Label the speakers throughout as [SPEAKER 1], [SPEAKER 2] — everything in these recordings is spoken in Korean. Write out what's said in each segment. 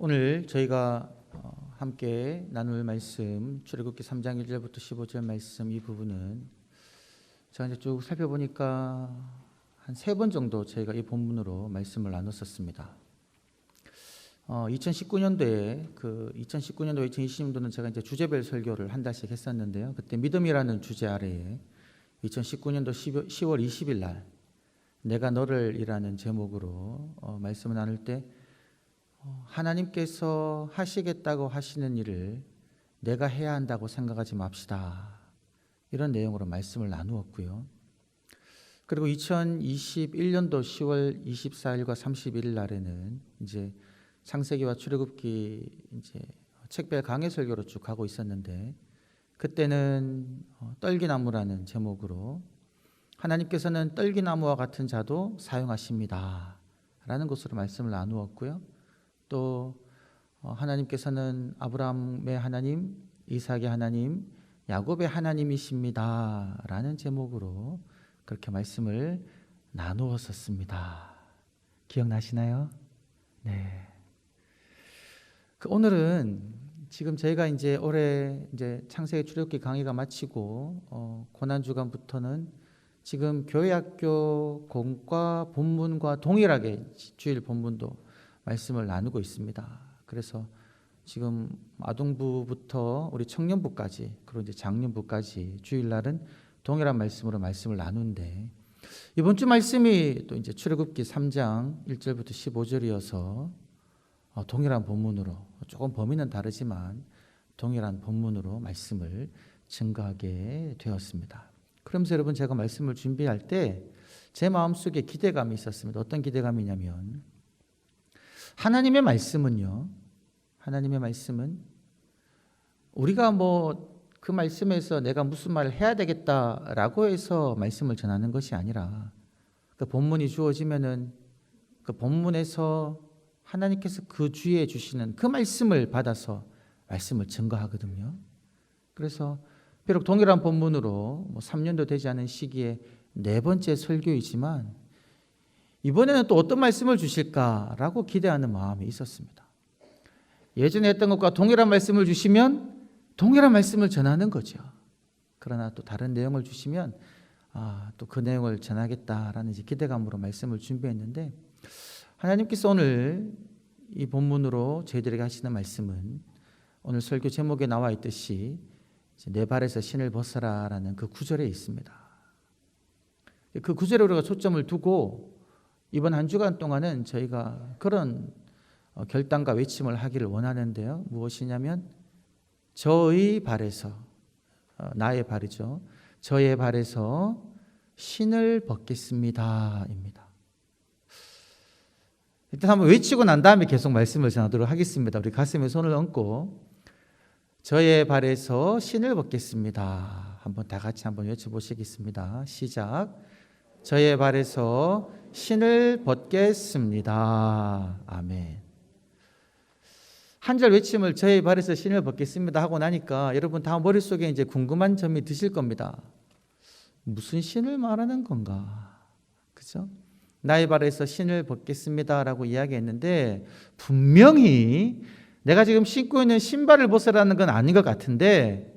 [SPEAKER 1] 오늘 저희가 함께 나눌 말씀 출애굽기 3장 1절부터 15절 말씀 이 부분은 제가 이제 쭉 살펴보니까 한 3번 정도 저희가 이 본문으로 말씀을 나눴었습니다. 2019년도에 2020년도 제가 이제 주제별 설교를 한 달씩 했었는데요. 그때 믿음이라는 주제 아래에 2019년도 10월 20일 날 내가 너를이라는 제목으로 말씀을 나눌 때 하나님께서 하시겠다고 하시는 일을 내가 해야 한다고 생각하지 맙시다. 이런 내용으로 말씀을 나누었고요. 그리고 2021년도 10월 24일과 31일 날에는 이제 창세기와 출애굽기 이제 책별 강해 설교로 쭉 가고 있었는데 그때는 떨기나무라는 제목으로 하나님께서는 떨기나무와 같은 자도 사용하십니다. 라는 것으로 말씀을 나누었고요. 또 하나님께서는 아브라함의 하나님, 이삭의 하나님, 야곱의 하나님이십니다. 라는 제목으로 그렇게 말씀을 나누었었습니다. 기억나시나요? 네. 오늘은 지금 저희가 이제 올해 이제 창세기 출애굽기 강의가 마치고 고난주간부터는 지금 교회학교 공과 본문과 동일하게 주일 본문도 말씀을 나누고 있습니다. 그래서 지금 아동부부터 우리 청년부까지 그리고 이제 장년부까지 주일날은 동일한 말씀으로 말씀을 나누는데 이번 주 말씀이 또 이제 출애굽기 3장 1절부터 15절이어서 동일한 본문으로 조금 범위는 다르지만 동일한 본문으로 말씀을 증거하게 되었습니다. 그러면서 여러분 제가 말씀을 준비할 때 제 마음속에 기대감이 있었습니다. 어떤 기대감이냐면 하나님의 말씀은 우리가 그 말씀에서 내가 무슨 말을 해야 되겠다라고 해서 말씀을 전하는 것이 아니라 그 본문이 주어지면은 그 본문에서 하나님께서 그 주에 주시는 그 말씀을 받아서 말씀을 증거하거든요. 그래서 비록 동일한 본문으로 3년도 되지 않은 시기에 4번째 설교이지만 이번에는 또 어떤 말씀을 주실까라고 기대하는 마음이 있었습니다. 예전에 했던 것과 동일한 말씀을 주시면 동일한 말씀을 전하는 거죠. 그러나 또 다른 내용을 주시면 또 그 내용을 전하겠다라는 기대감으로 말씀을 준비했는데 하나님께서 오늘 이 본문으로 저희들에게 하시는 말씀은 오늘 설교 제목에 나와 있듯이 내 발에서 신을 벗어라라는 그 구절에 있습니다. 그 구절에 우리가 초점을 두고 이번 한 주간 동안은 저희가 그런 결단과 외침을 하기를 원하는데요. 무엇이냐면 저의 발에서 나의 발이죠. 저의 발에서 신을 벗겠습니다 입니다. 일단 한번 외치고 난 다음에 계속 말씀을 전하도록 하겠습니다. 우리 가슴에 손을 얹고 저의 발에서 신을 벗겠습니다. 한번 다 같이 한번 외쳐보시겠습니다. 시작. 저의 발에서 신을 벗겠습니다. 아멘. 한 절 외침을 저의 발에서 신을 벗겠습니다 하고 나니까 여러분 다 머릿속에 이제 궁금한 점이 드실 겁니다. 무슨 신을 말하는 건가? 그죠? 나의 발에서 신을 벗겠습니다라고 이야기했는데 분명히 내가 지금 신고 있는 신발을 벗으라는 건 아닌 것 같은데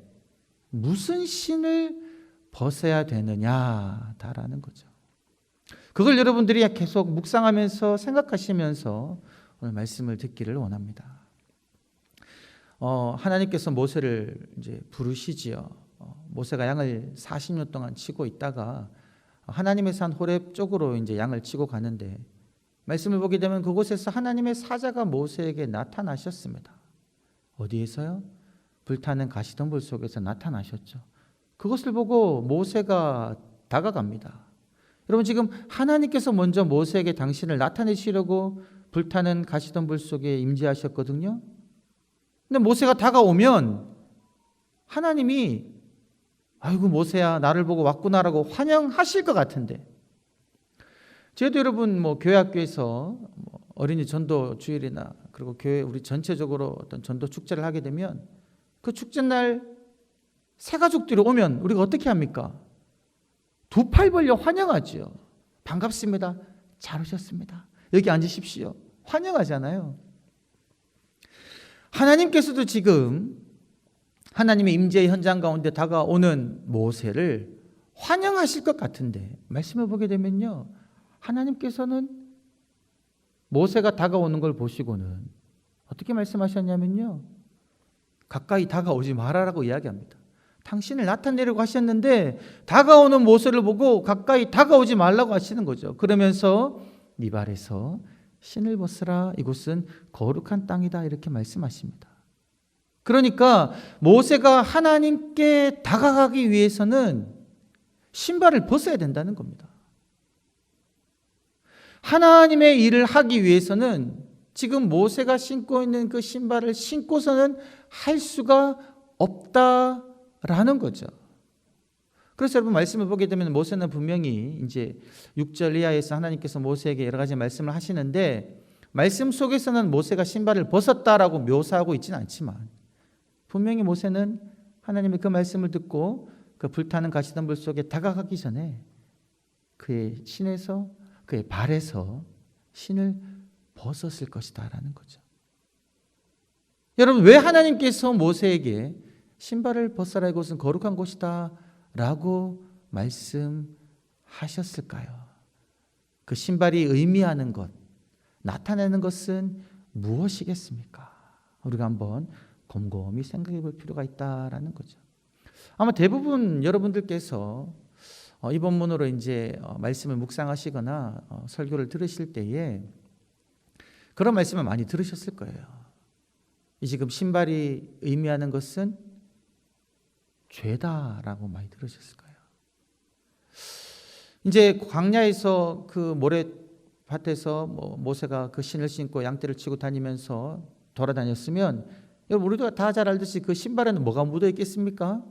[SPEAKER 1] 무슨 신을 벗어야 되느냐다라는 거죠. 그걸 여러분들이 계속 묵상하면서 생각하시면서 오늘 말씀을 듣기를 원합니다. 하나님께서 모세를 이제 부르시지요. 모세가 양을 40년 동안 치고 있다가 하나님의 산 호렙 쪽으로 이제 양을 치고 가는데 말씀을 보게 되면 그곳에서 하나님의 사자가 모세에게 나타나셨습니다. 어디에서요? 불타는 가시덤불 속에서 나타나셨죠. 그것을 보고 모세가 다가갑니다. 여러분 지금 하나님께서 먼저 모세에게 당신을 나타내시려고 불타는 가시덤불 속에 임재하셨거든요. 근데 모세가 다가오면 하나님이 아이고 모세야 나를 보고 왔구나라고 환영하실 것 같은데 저희도 여러분 교회학교에서 어린이 전도 주일이나 그리고 교회 우리 전체적으로 어떤 전도 축제를 하게 되면 그 축제날 새가족들이 오면 우리가 어떻게 합니까? 두 팔 벌려 환영하지요. 반갑습니다. 잘 오셨습니다. 여기 앉으십시오. 환영하잖아요. 하나님께서도 지금 하나님의 임재의 현장 가운데 다가오는 모세를 환영하실 것 같은데 말씀을 보게 되면요, 하나님께서는 모세가 다가오는 걸 보시고는 어떻게 말씀하셨냐면요, 가까이 다가오지 말아라고 이야기합니다. 당신을 나타내려고 하셨는데 다가오는 모세를 보고 가까이 다가오지 말라고 하시는 거죠. 그러면서 네 발에서 신을 벗으라, 이곳은 거룩한 땅이다, 이렇게 말씀하십니다. 그러니까 모세가 하나님께 다가가기 위해서는 신발을 벗어야 된다는 겁니다. 하나님의 일을 하기 위해서는 지금 모세가 신고 있는 그 신발을 신고서는 할 수가 없다라는 거죠. 그래서 여러분 말씀을 보게 되면 모세는 분명히 이제 6절 이하에서 하나님께서 모세에게 여러 가지 말씀을 하시는데, 말씀 속에서는 모세가 신발을 벗었다라고 묘사하고 있지는 않지만 분명히 모세는 하나님의 그 말씀을 듣고 그 불타는 가시덤불 속에 다가가기 전에 그의 신에서, 그의 발에서 신을 벗었을 것이다 라는 거죠. 여러분, 왜 하나님께서 모세에게 신발을 벗어라, 이곳은 거룩한 곳이다 라고 말씀하셨을까요? 그 신발이 의미하는 것, 나타내는 것은 무엇이겠습니까? 우리가 한번 곰곰이 생각해 볼 필요가 있다라는 거죠. 아마 대부분 여러분들께서 이 본문으로 이제 말씀을 묵상하시거나 설교를 들으실 때에 그런 말씀을 많이 들으셨을 거예요. 이 지금 신발이 의미하는 것은 죄다라고 많이 들으셨을 거예요. 이제 광야에서 그 모래밭에서 모세가 그 신을 신고 양떼를 치고 다니면서 돌아다녔으면, 여러분 우리도 다 잘 알듯이 그 신발에는 뭐가 묻어 있겠습니까?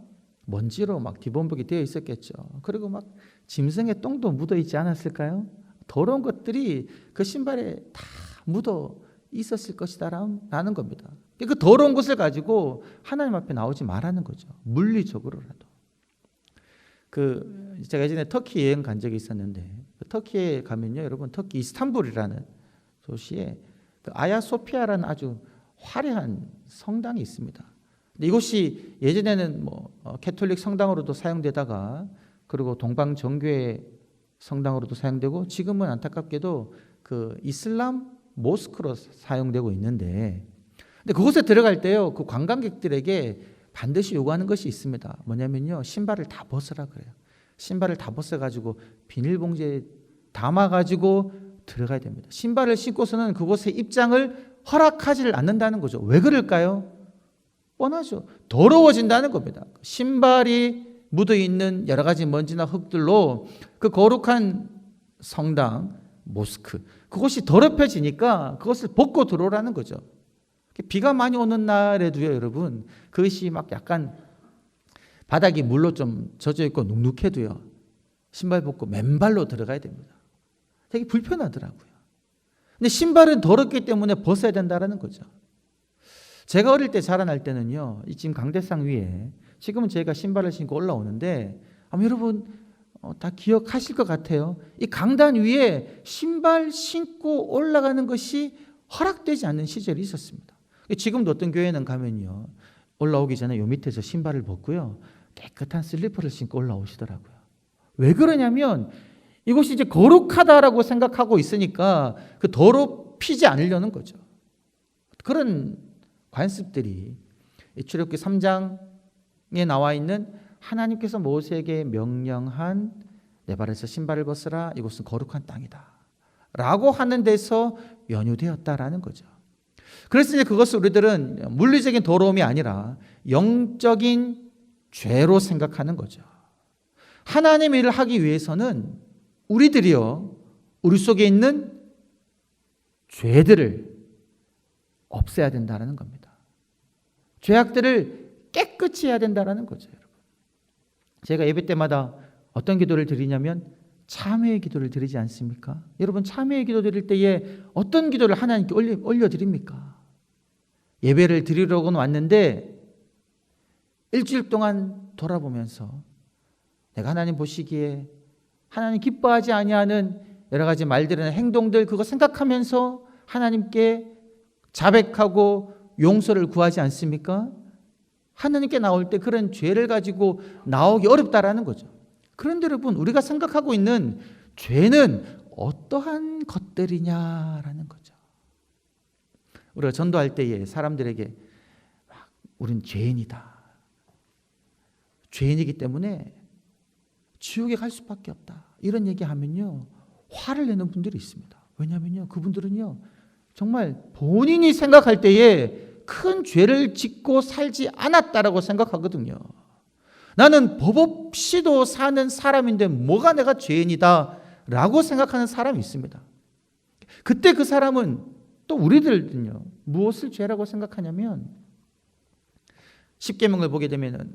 [SPEAKER 1] 먼지로 막 기본복이 되어 있었겠죠. 그리고 막 짐승의 똥도 묻어 있지 않았을까요? 더러운 것들이 그 신발에 다 묻어 있었을 것이다라는 겁니다. 그 더러운 것을 가지고 하나님 앞에 나오지 말라는 거죠. 물리적으로라도. 제가 예전에 터키 여행 간 적이 있었는데, 터키에 가면요, 여러분 터키 이스탄불이라는 도시에 아야소피아라는 아주 화려한 성당이 있습니다. 근데 이곳이 예전에는 캐톨릭 성당으로도 사용되다가, 그리고 동방 정교회 성당으로도 사용되고, 지금은 안타깝게도 그 이슬람 모스크로 사용되고 있는데, 근데 그곳에 들어갈 때요, 그 관광객들에게 반드시 요구하는 것이 있습니다. 뭐냐면요, 신발을 다 벗으라 그래요. 신발을 다 벗어가지고 비닐봉지에 담아가지고 들어가야 됩니다. 신발을 신고서는 그곳에 입장을 허락하지를 않는다는 거죠. 왜 그럴까요? 뻔하죠. 더러워진다는 겁니다. 신발이 묻어있는 여러 가지 먼지나 흙들로 그 거룩한 성당, 모스크, 그것이 더럽혀지니까 그것을 벗고 들어오라는 거죠. 비가 많이 오는 날에도요, 여러분, 그것이 막 약간 바닥이 물로 좀 젖어 있고 눅눅해도요, 신발 벗고 맨발로 들어가야 됩니다. 되게 불편하더라고요. 근데 신발은 더럽기 때문에 벗어야 된다는 거죠. 제가 어릴 때 자라날 때는요, 지금 강대상 위에, 지금은 제가 신발을 신고 올라오는데 아마 여러분 다 기억하실 것 같아요. 이 강단 위에 신발 신고 올라가는 것이 허락되지 않는 시절이 있었습니다. 지금도 어떤 교회는 가면요, 올라오기 전에 요 밑에서 신발을 벗고요, 깨끗한 슬리퍼를 신고 올라오시더라고요. 왜 그러냐면 이곳이 이제 거룩하다라고 생각하고 있으니까 그 더럽히지 않으려는 거죠. 그런 관습들이 출애굽기 3장에 나와 있는 하나님께서 모세에게 명령한 내 발에서 신발을 벗으라, 이곳은 거룩한 땅이다 라고 하는 데서 연유되었다라는 거죠. 그래서 이제 그것을 우리들은 물리적인 더러움이 아니라 영적인 죄로 생각하는 거죠. 하나님의 일을 하기 위해서는 우리들이요, 우리 속에 있는 죄들을 없애야 된다는 겁니다. 죄악들을 깨끗이 해야 된다는 거죠, 여러분. 제가 예배 때마다 어떤 기도를 드리냐면 참회의 기도를 드리지 않습니까? 여러분, 참회의 기도 드릴 때에 어떤 기도를 하나님께 올려드립니까? 예배를 드리려고는 왔는데 일주일 동안 돌아보면서 내가 하나님 보시기에 하나님 기뻐하지 아니하는 여러 가지 말들이나 행동들, 그거 생각하면서 하나님께 자백하고 용서를 구하지 않습니까? 하나님께 나올 때 그런 죄를 가지고 나오기 어렵다라는 거죠. 그런데 여러분, 우리가 생각하고 있는 죄는 어떠한 것들이냐라는 거죠. 우리가 전도할 때에 사람들에게 우린 죄인이다, 죄인이기 때문에 지옥에 갈 수밖에 없다, 이런 얘기하면요 화를 내는 분들이 있습니다. 왜냐하면요 그분들은요 정말 본인이 생각할 때에 큰 죄를 짓고 살지 않았다라고 생각하거든요. 나는 법 없이도 사는 사람인데 뭐가 내가 죄인이다 라고 생각하는 사람이 있습니다. 그때 그 사람은, 또 우리들은요 무엇을 죄라고 생각하냐면, 십계명을 보게 되면은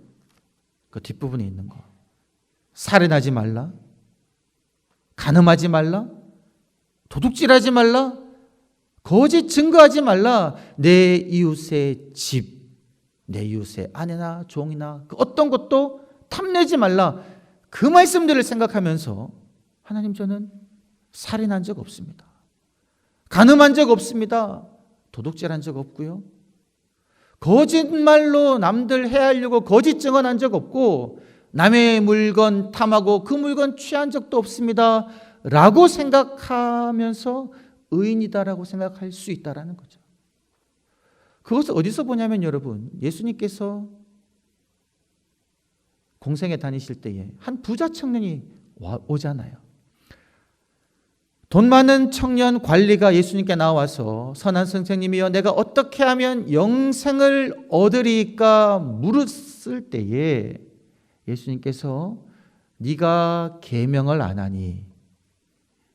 [SPEAKER 1] 그 뒷부분에 있는 거, 살인하지 말라, 간음하지 말라, 도둑질하지 말라, 거짓 증거하지 말라, 내 이웃의 집, 내 이웃의 아내나 종이나 그 어떤 것도 탐내지 말라, 그 말씀들을 생각하면서 하나님, 저는 살인한 적 없습니다, 간음한 적 없습니다, 도둑질한 적 없고요, 거짓말로 남들 해하려고 거짓 증언한 적 없고, 남의 물건 탐하고 그 물건 취한 적도 없습니다 라고 생각하면서 의인이다라고 생각할 수 있다라는 거죠. 그것을 어디서 보냐면 여러분, 예수님께서 공생에 다니실 때에 한 부자 청년이 오잖아요. 돈 많은 청년 관리가 예수님께 나와서, 선한 선생님이여, 내가 어떻게 하면 영생을 얻으리까 물었을 때에 예수님께서 네가 계명을 안 하니,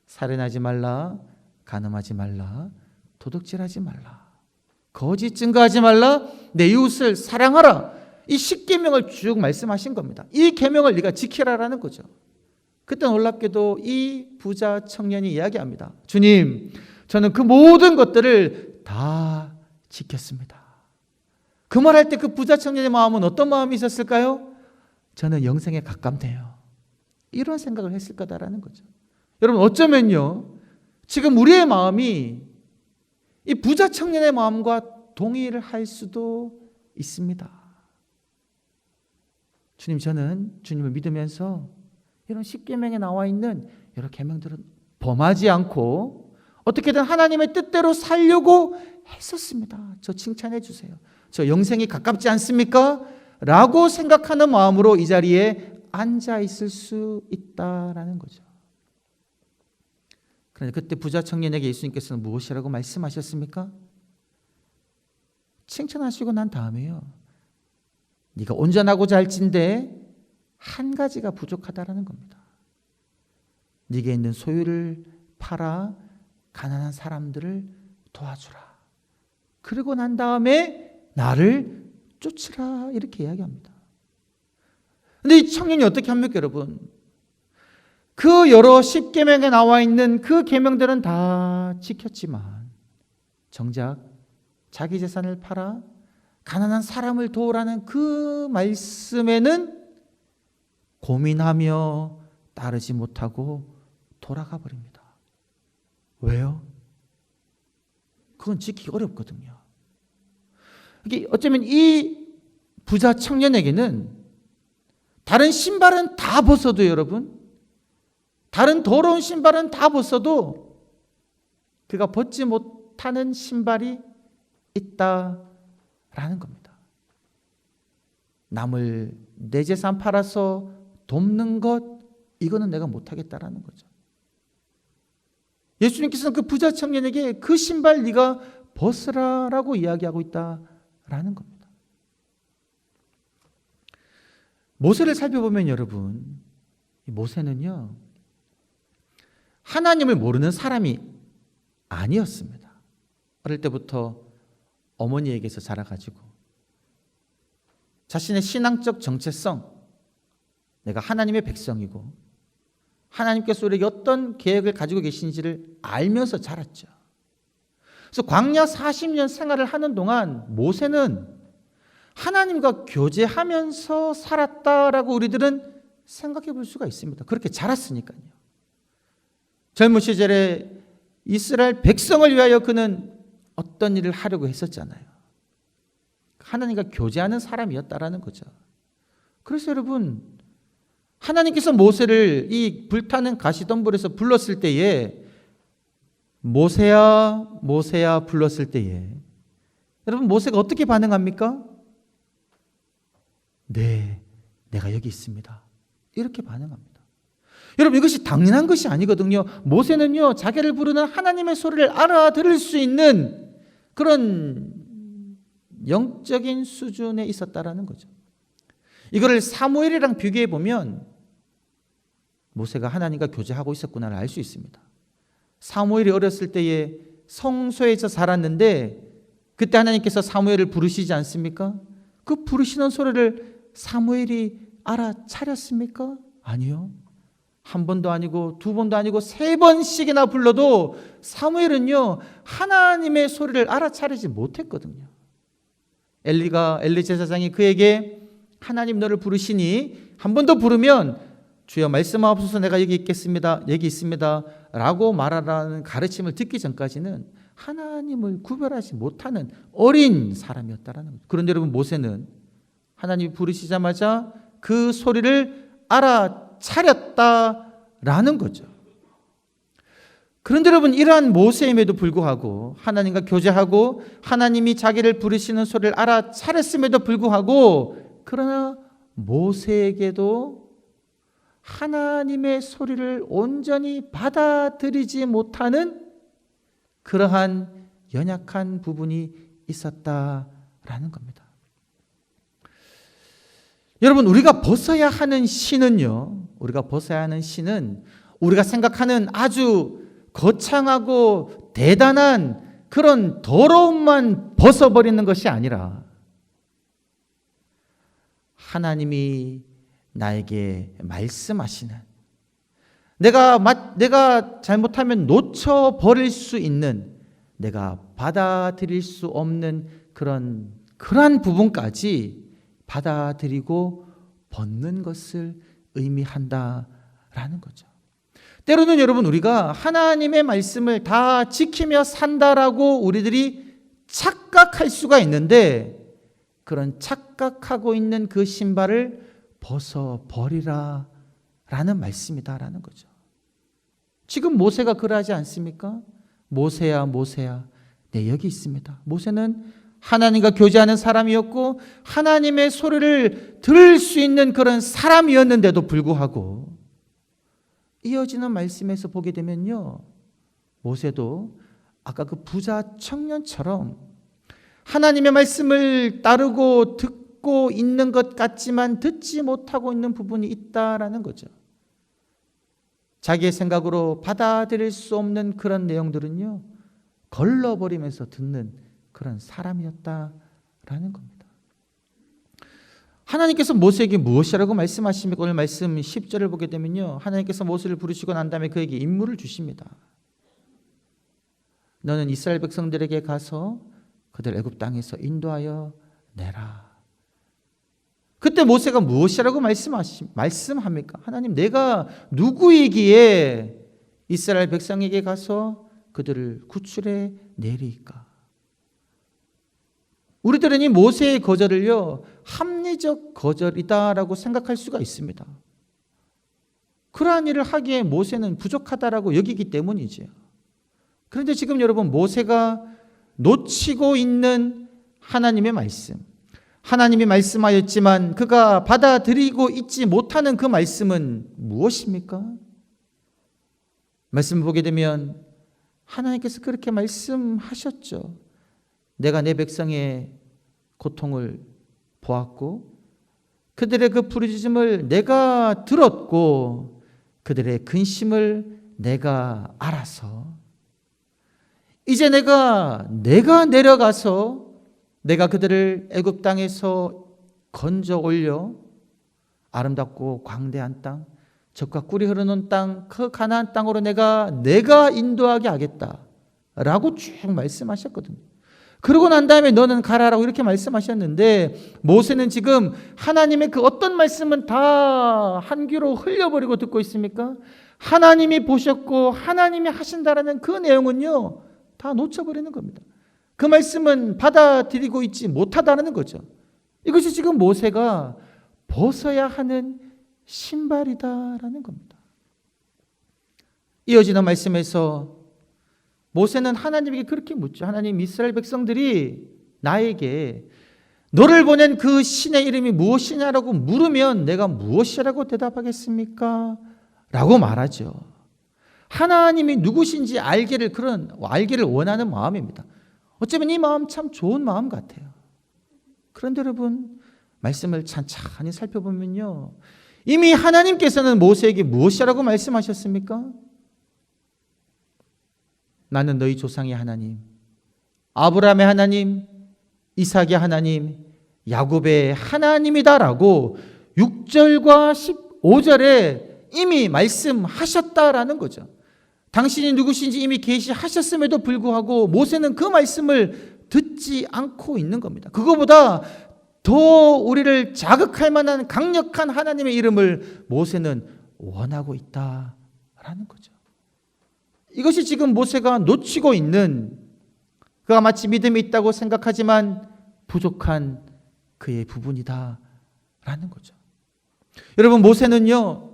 [SPEAKER 1] 살인하지 말라, 간음하지 말라, 도둑질하지 말라, 거짓 증거하지 말라, 내 이웃을 사랑하라, 이 10계명을 쭉 말씀하신 겁니다. 이 계명을 네가 지키라라는 거죠. 그때 놀랍게도 이 부자 청년이 이야기합니다. 주님, 저는 그 모든 것들을 다 지켰습니다. 그 말할 때 그 부자 청년의 마음은 어떤 마음이 있었을까요? 저는 영생에 가깝네요, 이런 생각을 했을 거다라는 거죠. 여러분, 어쩌면요 지금 우리의 마음이 이 부자 청년의 마음과 동의를 할 수도 있습니다. 주님, 저는 주님을 믿으면서 이런 십계명에 나와 있는 여러 계명들은 범하지 않고 어떻게든 하나님의 뜻대로 살려고 했었습니다. 저 칭찬해 주세요. 저 영생이 가깝지 않습니까? 라고 생각하는 마음으로 이 자리에 앉아 있을 수 있다라는 거죠. 그런데 그때 부자 청년에게 예수님께서는 무엇이라고 말씀하셨습니까? 칭찬하시고 난 다음에요, 네가 온전하고자 할진대 한 가지가 부족하다라는 겁니다. 네게 있는 소유를 팔아 가난한 사람들을 도와주라. 그리고 난 다음에 나를 쫓으라, 이렇게 이야기합니다. 근데 이 청년이 어떻게 합니까, 여러분? 그 여러 10계명에 나와 있는 그 계명들은 다 지켰지만 정작 자기 재산을 팔아 가난한 사람을 도우라는 그 말씀에는 고민하며 따르지 못하고 돌아가 버립니다. 왜요? 그건 지키기 어렵거든요. 이게 어쩌면 이 부자 청년에게는 다른 신발은 다 벗어도, 여러분, 다른 더러운 신발은 다 벗어도 그가 벗지 못하는 신발이 있다라는 겁니다. 남을 내 재산 팔아서 돕는 것, 이거는 내가 못하겠다라는 거죠. 예수님께서는 그 부자 청년에게 그 신발 네가 벗으라라고 이야기하고 있다라는 겁니다. 모세를 살펴보면 여러분, 모세는요 하나님을 모르는 사람이 아니었습니다. 어릴 때부터 어머니에게서 자라가지고 자신의 신앙적 정체성, 내가 하나님의 백성이고 하나님께서 우리에게 어떤 계획을 가지고 계신지를 알면서 자랐죠. 그래서 광야 40년 생활을 하는 동안 모세는 하나님과 교제하면서 살았다라고 우리들은 생각해 볼 수가 있습니다. 그렇게 자랐으니까요. 젊은 시절에 이스라엘 백성을 위하여 그는 어떤 일을 하려고 했었잖아요. 하나님과 교제하는 사람이었다라는 거죠. 그래서 여러분, 하나님께서 모세를 이 불타는 가시덤불에서 불렀을 때에, 모세야 모세야 불렀을 때에 여러분, 모세가 어떻게 반응합니까? 네, 내가 여기 있습니다. 이렇게 반응합니다. 여러분, 이것이 당연한 것이 아니거든요. 모세는요, 자기를 부르는 하나님의 소리를 알아들을 수 있는 그런 영적인 수준에 있었다라는 거죠. 이거를 사무엘이랑 비교해 보면 모세가 하나님과 교제하고 있었구나를 알 수 있습니다. 사무엘이 어렸을 때에 성소에서 살았는데 그때 하나님께서 사무엘을 부르시지 않습니까? 그 부르시는 소리를 사무엘이 알아차렸습니까? 아니요. 한 번도 아니고 두 번도 아니고 세 번씩이나 불러도 사무엘은요, 하나님의 소리를 알아차리지 못했거든요. 엘리 제사장이 그에게 하나님 너를 부르시니 한 번 더 부르면 주여 말씀하옵소서, 내가 여기 있겠습니다, 여기 있습니다 라고 말하라는 가르침을 듣기 전까지는 하나님을 구별하지 못하는 어린 사람이었다라는 거죠. 그런데 여러분, 모세는 하나님이 부르시자마자 그 소리를 알아차렸다라는 거죠. 그런데 여러분, 이러한 모세임에도 불구하고, 하나님과 교제하고 하나님이 자기를 부르시는 소리를 알아차렸음에도 불구하고, 그러나 모세에게도 하나님의 소리를 온전히 받아들이지 못하는 그러한 연약한 부분이 있었다라는 겁니다. 여러분, 우리가 벗어야 하는 신은요, 우리가 생각하는 아주 거창하고 대단한 그런 더러움만 벗어버리는 것이 아니라 하나님이 나에게 말씀하시는, 내가 잘못하면 놓쳐버릴 수 있는, 내가 받아들일 수 없는 그러한 부분까지 받아들이고 벗는 것을 의미한다라는 거죠. 때로는 여러분, 우리가 하나님의 말씀을 다 지키며 산다라고 우리들이 착각할 수가 있는데, 그런 착각하고 있는 그 신발을 벗어버리라 라는 말씀이다라는 거죠. 지금 모세가 그러하지 않습니까? 모세야 모세야, 네 여기 있습니다. 모세는 하나님과 교제하는 사람이었고 하나님의 소리를 들을 수 있는 그런 사람이었는데도 불구하고, 이어지는 말씀에서 보게 되면요, 모세도 아까 그 부자 청년처럼 하나님의 말씀을 따르고 듣고 있는 것 같지만 듣지 못하고 있는 부분이 있다라는 거죠. 자기의 생각으로 받아들일 수 없는 그런 내용들은요, 걸러버리면서 듣는 그런 사람이었다라는 겁니다. 하나님께서 모세에게 무엇이라고 말씀하십니까? 오늘 말씀 10절을 보게 되면요, 하나님께서 모세를 부르시고 난 다음에 그에게 임무를 주십니다. 너는 이스라엘 백성들에게 가서 그들 애굽 땅에서 인도하여 내라. 그때 모세가 무엇이라고 말씀합니까? 하나님, 내가 누구이기에 이스라엘 백성에게 가서 그들을 구출해 내리까? 우리들은 이 모세의 거절을요, 합리적 거절이다라고 생각할 수가 있습니다. 그러한 일을 하기에 모세는 부족하다라고 여기기 때문이지요. 그런데 지금 여러분, 모세가 놓치고 있는 하나님의 말씀, 하나님이 말씀하였지만 그가 받아들이고 있지 못하는 그 말씀은 무엇입니까? 말씀을 보게 되면 하나님께서 그렇게 말씀하셨죠. 내가 내 백성의 고통을 보았고 그들의 그 부르짖음을 내가 들었고 그들의 근심을 내가 알아서 이제 내가 내려가서 내가 그들을 애굽 땅에서 건져 올려 아름답고 광대한 땅, 젖과 꿀이 흐르는 땅, 그 가나안 땅으로 내가 인도하게 하겠다라고 쭉 말씀하셨거든요. 그러고 난 다음에 너는 가라라고 이렇게 말씀하셨는데, 모세는 지금 하나님의 그 어떤 말씀은 다 한 귀로 흘려버리고 듣고 있습니까? 하나님이 보셨고 하나님이 하신다라는 그 내용은요 다 놓쳐버리는 겁니다. 그 말씀은 받아들이고 있지 못하다는 거죠. 이것이 지금 모세가 벗어야 하는 신발이다라는 겁니다. 이어지는 말씀에서 모세는 하나님에게 그렇게 묻죠. 하나님, 이스라엘 백성들이 나에게 너를 보낸 그 신의 이름이 무엇이냐라고 물으면 내가 무엇이라고 대답하겠습니까? 라고 말하죠. 하나님이 누구신지 알기를 원하는 마음입니다. 어쩌면 이 마음 참 좋은 마음 같아요. 그런데 여러분, 말씀을 찬찬히 살펴보면요, 이미 하나님께서는 모세에게 무엇이라고 말씀하셨습니까? 나는 너희 조상의 하나님, 아브라함의 하나님, 이삭의 하나님, 야곱의 하나님이다라고 6절과 15절에 이미 말씀하셨다라는 거죠. 당신이 누구신지 이미 계시하셨음에도 불구하고 모세는 그 말씀을 듣지 않고 있는 겁니다. 그거보다 더 우리를 자극할 만한 강력한 하나님의 이름을 모세는 원하고 있다라는 거죠. 이것이 지금 모세가 놓치고 있는, 그가 마치 믿음이 있다고 생각하지만 부족한 그의 부분이다라는 거죠. 여러분, 모세는요,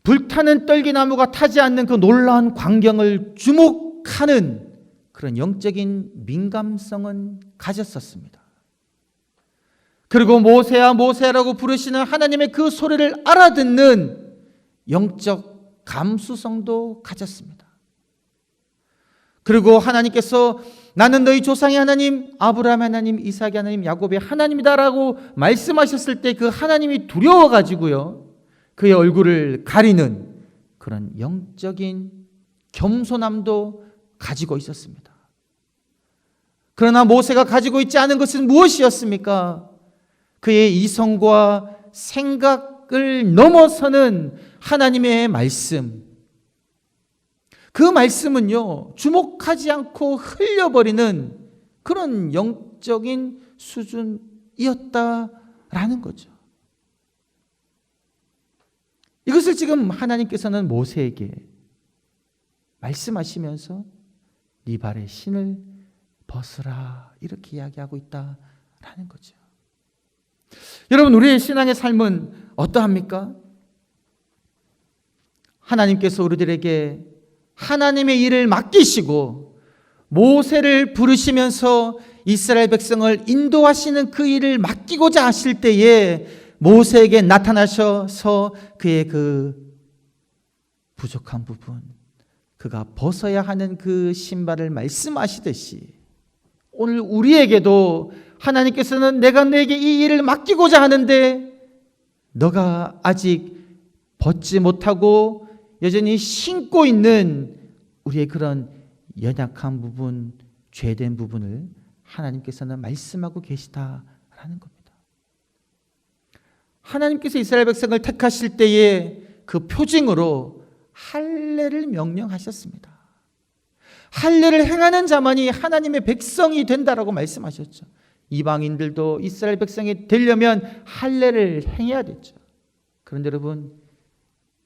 [SPEAKER 1] 불타는 떨기나무가 타지 않는 그 놀라운 광경을 주목하는 그런 영적인 민감성은 가졌었습니다. 그리고 모세야 모세라고 부르시는 하나님의 그 소리를 알아듣는 영적 감수성도 가졌습니다. 그리고 하나님께서 나는 너희 조상의 하나님, 아브라함의 하나님, 이삭의 하나님, 야곱의 하나님이다라고 말씀하셨을 때 그 하나님이 두려워가지고요, 그의 얼굴을 가리는 그런 영적인 겸손함도 가지고 있었습니다. 그러나 모세가 가지고 있지 않은 것은 무엇이었습니까? 그의 이성과 생각을 넘어서는 하나님의 말씀. 그 말씀은요, 주목하지 않고 흘려버리는 그런 영적인 수준이었다라는 거죠. 이것을 지금 하나님께서는 모세에게 말씀하시면서 네 발에 신을 벗으라 이렇게 이야기하고 있다라는 거죠. 여러분, 우리의 신앙의 삶은 어떠합니까? 하나님께서 우리들에게 하나님의 일을 맡기시고 모세를 부르시면서 이스라엘 백성을 인도하시는 그 일을 맡기고자 하실 때에 모세에게 나타나셔서 그의 그 부족한 부분, 그가 벗어야 하는 그 신발을 말씀하시듯이 오늘 우리에게도 하나님께서는 내가 너에게 이 일을 맡기고자 하는데 너가 아직 벗지 못하고 여전히 신고 있는 우리의 그런 연약한 부분, 죄된 부분을 하나님께서는 말씀하고 계시다라는 겁니다. 하나님께서 이스라엘 백성을 택하실 때에 그 표징으로 할례를 명령하셨습니다. 할례를 행하는 자만이 하나님의 백성이 된다라고 말씀하셨죠. 이방인들도 이스라엘 백성이 되려면 할례를 행해야 됐죠. 그런데 여러분,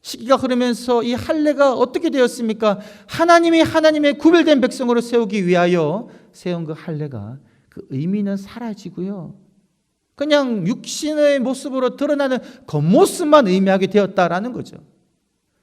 [SPEAKER 1] 시기가 흐르면서 이 할례가 어떻게 되었습니까? 하나님의 구별된 백성으로 세우기 위하여 세운 그 할례가 그 의미는 사라지고요, 그냥 육신의 모습으로 드러나는 겉모습만 의미하게 되었다라는 거죠.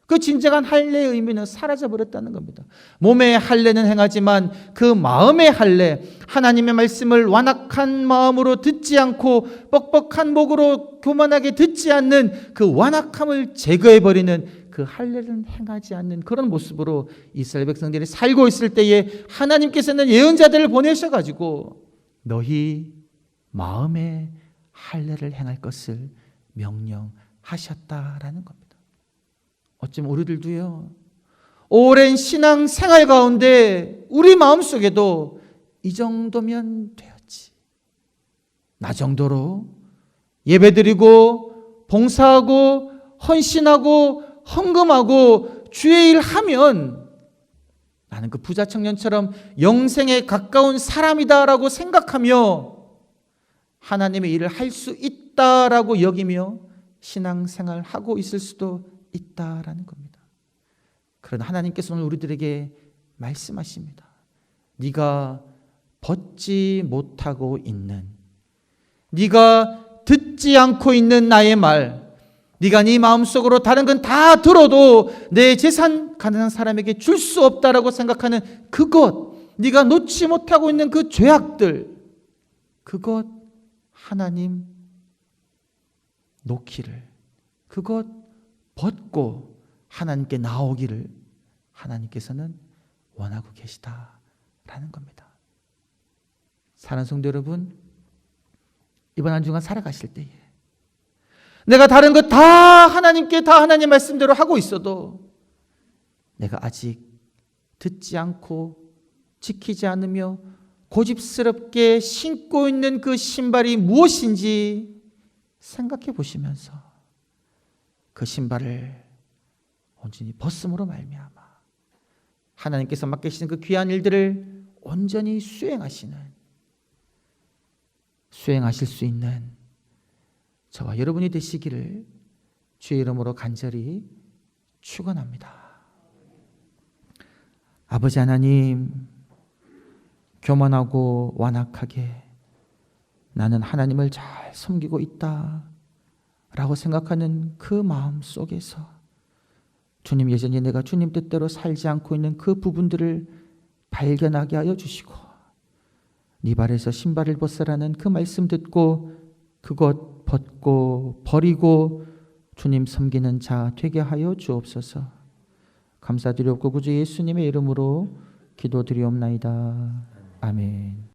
[SPEAKER 1] 그 진정한 할례의 의미는 사라져버렸다는 겁니다. 몸의 할례는 행하지만 그 마음의 할례, 하나님의 말씀을 완악한 마음으로 듣지 않고 뻑뻑한 목으로 교만하게 듣지 않는 그 완악함을 제거해버리는 그 할례는 행하지 않는 그런 모습으로 이스라엘 백성들이 살고 있을 때에 하나님께서는 예언자들을 보내셔가지고 너희 마음의 할례를 행할 것을 명령하셨다라는 겁니다. 어쩌면 우리들도요, 오랜 신앙 생활 가운데 우리 마음속에도 이 정도면 되었지, 나 정도로 예배드리고 봉사하고 헌신하고 헌금하고 주의 일 하면 나는 그 부자 청년처럼 영생에 가까운 사람이다라고 생각하며 하나님의 일을 할 수 있다라고 여기며 신앙생활 하고 있을 수도 있다라는 겁니다. 그러나 하나님께서 오늘 우리들에게 말씀하십니다. 네가 벗지 못하고 있는, 네가 듣지 않고 있는 나의 말, 네가 네 마음속으로 다른 건 다 들어도 내 재산 가난한 사람에게 줄 수 없다라고 생각하는 그것, 네가 놓지 못하고 있는 그 죄악들, 그것 하나님 놓기를, 그것 벗고 하나님께 나오기를 하나님께서는 원하고 계시다라는 겁니다. 사랑하는 성도 여러분, 이번 한 주간 살아가실 때에 내가 다른 것 다 하나님께 다 하나님 말씀대로 하고 있어도 내가 아직 듣지 않고 지키지 않으며 고집스럽게 신고 있는 그 신발이 무엇인지 생각해 보시면서 그 신발을 온전히 벗음으로 말미암아 하나님께서 맡기시는 그 귀한 일들을 온전히 수행하실 수 있는 저와 여러분이 되시기를 주의 이름으로 간절히 축원합니다. 아버지 하나님, 교만하고 완악하게 나는 하나님을 잘 섬기고 있다 라고 생각하는 그 마음 속에서 주님, 여전히 내가 주님 뜻대로 살지 않고 있는 그 부분들을 발견하게 하여 주시고, 네 발에서 신발을 벗으라는 그 말씀 듣고 그것 벗고 버리고 주님 섬기는 자 되게 하여 주옵소서. 감사드리옵고 구주 예수님의 이름으로 기도드리옵나이다. 아멘.